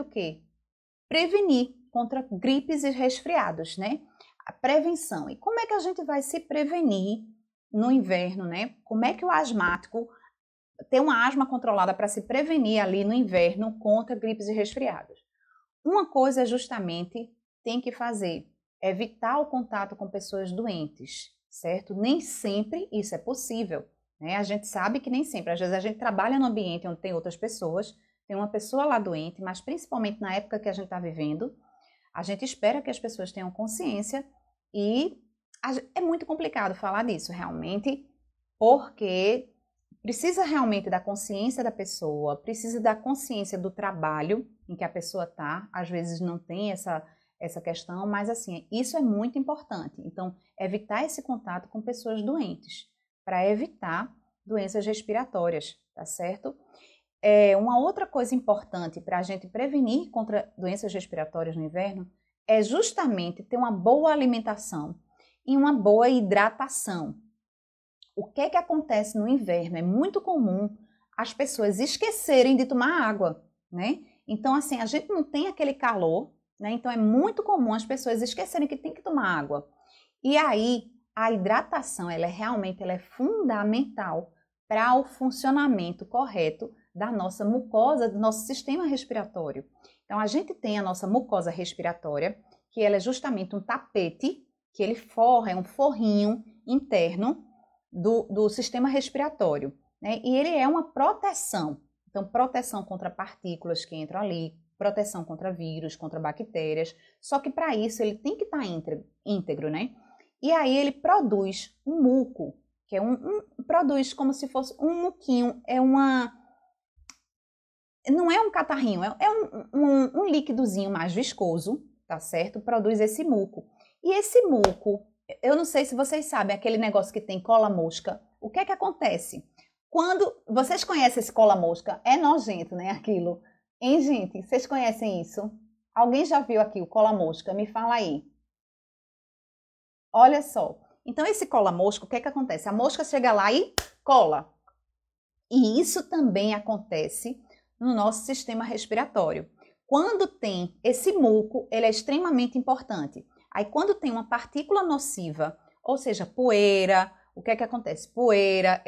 o quê? Prevenir contra gripes e resfriados, né? A prevenção. E como é que a gente vai se prevenir no inverno, né? Como é que o asmático tem uma asma controlada para se prevenir ali no inverno contra gripes e resfriados? Uma coisa é justamente tem que fazer, evitar o contato com pessoas doentes, certo? Nem sempre isso é possível, né? A gente sabe que nem sempre, às vezes a gente trabalha no ambiente onde tem outras pessoas, tem uma pessoa lá doente, mas principalmente na época que a gente está vivendo, a gente espera que as pessoas tenham consciência e é muito complicado falar disso realmente, porque precisa realmente da consciência da pessoa, precisa da consciência do trabalho em que a pessoa está, às vezes não tem essa questão, mas assim, isso é muito importante. Então, evitar esse contato com pessoas doentes, para evitar doenças respiratórias, tá certo? Uma outra coisa importante para a gente prevenir contra doenças respiratórias no inverno é justamente ter uma boa alimentação e uma boa hidratação. O que é que acontece no inverno? É muito comum as pessoas esquecerem de tomar água, né? Então, assim, a gente não tem aquele calor, né? Então, é muito comum as pessoas esquecerem que tem que tomar água. E aí, a hidratação, ela é fundamental para o funcionamento correto da nossa mucosa, do nosso sistema respiratório. Então, a gente tem a nossa mucosa respiratória, que ela é justamente um tapete, que ele forra, é um forrinho interno do sistema respiratório, né? E ele é uma proteção. Então, proteção contra partículas que entram ali, proteção contra vírus, contra bactérias. Só que para isso ele tem que estar íntegro, né? E aí ele produz um muco, que é produz como se fosse um muquinho, não é um catarrinho, é um líquidozinho mais viscoso, tá certo? Produz esse muco. E esse muco, eu não sei se vocês sabem, aquele negócio que tem cola-mosca, o que é que acontece? Quando vocês conhecem esse cola-mosca, é nojento, né, aquilo? Hein, gente? Vocês conhecem isso? Alguém já viu aqui o cola-mosca? Me fala aí. Olha só. Então, esse cola-mosca, o que é que acontece? A mosca chega lá e cola. E isso também acontece no nosso sistema respiratório. Quando tem esse muco, ele é extremamente importante. Aí, quando tem uma partícula nociva, ou seja, poeira, o que é que acontece? Poeira,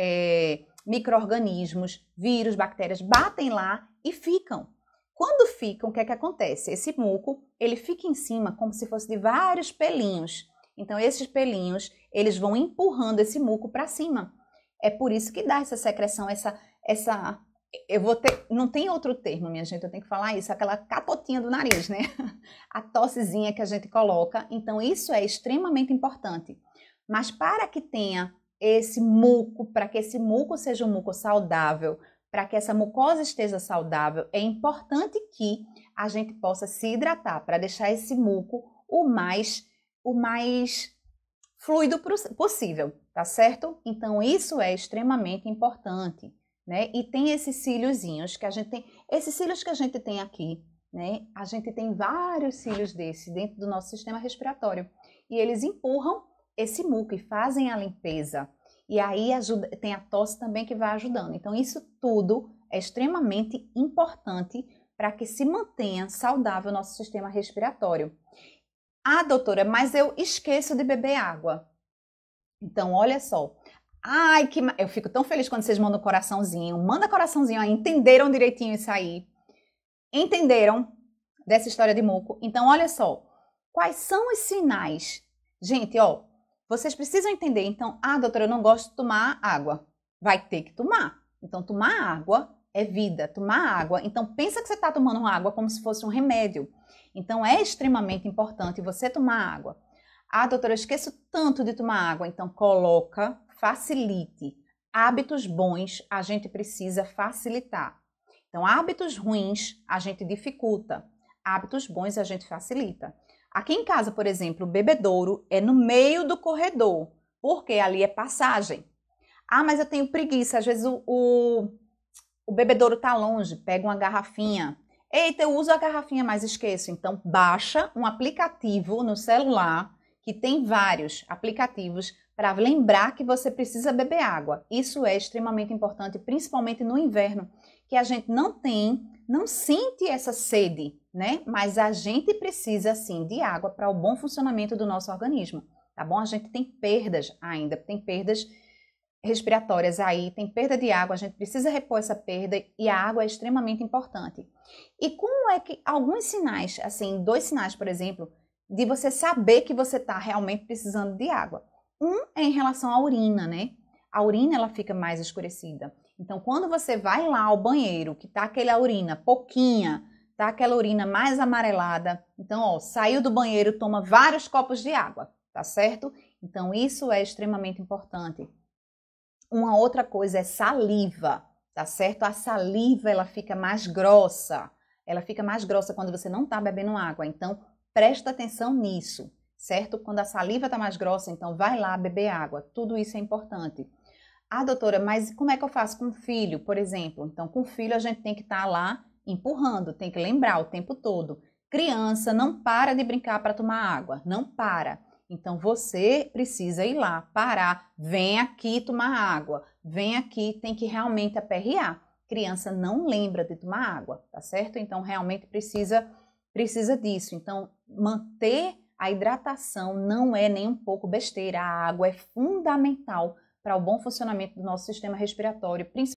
micro-organismos, vírus, bactérias, batem lá e ficam. Quando ficam, o que é que acontece? Esse muco, ele fica em cima como se fosse de vários pelinhos. Então, esses pelinhos, eles vão empurrando esse muco para cima. É por isso que dá essa secreção, não tem outro termo, minha gente, eu tenho que falar isso, aquela catotinha do nariz, né? A tossezinha que a gente coloca. Então, isso é extremamente importante. Mas para que tenha esse muco, para que esse muco seja um muco saudável, para que essa mucosa esteja saudável, é importante que a gente possa se hidratar, para deixar esse muco o mais fluido possível, tá certo? Então, isso é extremamente importante, né? E tem esses cíliozinhos que a gente tem, esses cílios que a gente tem aqui, né? A gente tem vários cílios desses dentro do nosso sistema respiratório. E eles empurram esse muco e fazem a limpeza. E aí tem a tosse também que vai ajudando. Então, isso tudo é extremamente importante para que se mantenha saudável o nosso sistema respiratório. Ah, doutora, mas eu esqueço de beber água. Então, olha só. Ai, eu fico tão feliz quando vocês mandam coraçãozinho. Manda coraçãozinho aí. Entenderam direitinho isso aí? Entenderam dessa história de muco? Então, olha só. Quais são os sinais? Gente, ó, vocês precisam entender. Então, doutora, eu não gosto de tomar água. Vai ter que tomar. Então, tomar água é vida. Tomar água. Então, pensa que você está tomando água como se fosse um remédio. Então, é extremamente importante você tomar água. Doutora, eu esqueço tanto de tomar água. Então, facilite. Hábitos bons a gente precisa facilitar. Então, hábitos ruins a gente dificulta. Hábitos bons a gente facilita. Aqui em casa, por exemplo, o bebedouro é no meio do corredor, porque ali é passagem. Mas eu tenho preguiça. Às vezes o bebedouro está longe, pega uma garrafinha. Eita, eu uso a garrafinha, mas esqueço. Então, baixa um aplicativo no celular, que tem vários aplicativos, para lembrar que você precisa beber água. Isso é extremamente importante, principalmente no inverno, que a gente não tem não sente essa sede, né? Mas a gente precisa, sim, de água para o bom funcionamento do nosso organismo, tá bom? A gente tem perdas ainda, tem perdas respiratórias aí, tem perda de água, a gente precisa repor essa perda e a água é extremamente importante. E como é que alguns sinais, assim, 2 sinais, por exemplo, de você saber que você está realmente precisando de água? Um é em relação à urina, né? A urina, ela fica mais escurecida. Então, quando você vai lá ao banheiro, que tá aquela urina pouquinha, tá aquela urina mais amarelada, então, ó, saiu do banheiro, toma vários copos de água, tá certo? Então, isso é extremamente importante. Uma outra coisa é saliva, tá certo? A saliva, ela fica mais grossa. Ela fica mais grossa quando você não tá bebendo água. Então, presta atenção nisso, certo? Quando a saliva tá mais grossa, então vai lá beber água. Tudo isso é importante. Ah, doutora, mas como é que eu faço com o filho, por exemplo? Então, com o filho a gente tem que estar lá empurrando, tem que lembrar o tempo todo. Criança não para de brincar para tomar água, não para. Então, você precisa ir lá, parar, vem aqui tomar água, vem aqui, tem que realmente aperrear. Criança não lembra de tomar água, tá certo? Então, realmente precisa disso. Então, manter a hidratação não é nem um pouco besteira. A água é fundamental para o bom funcionamento do nosso sistema respiratório, principalmente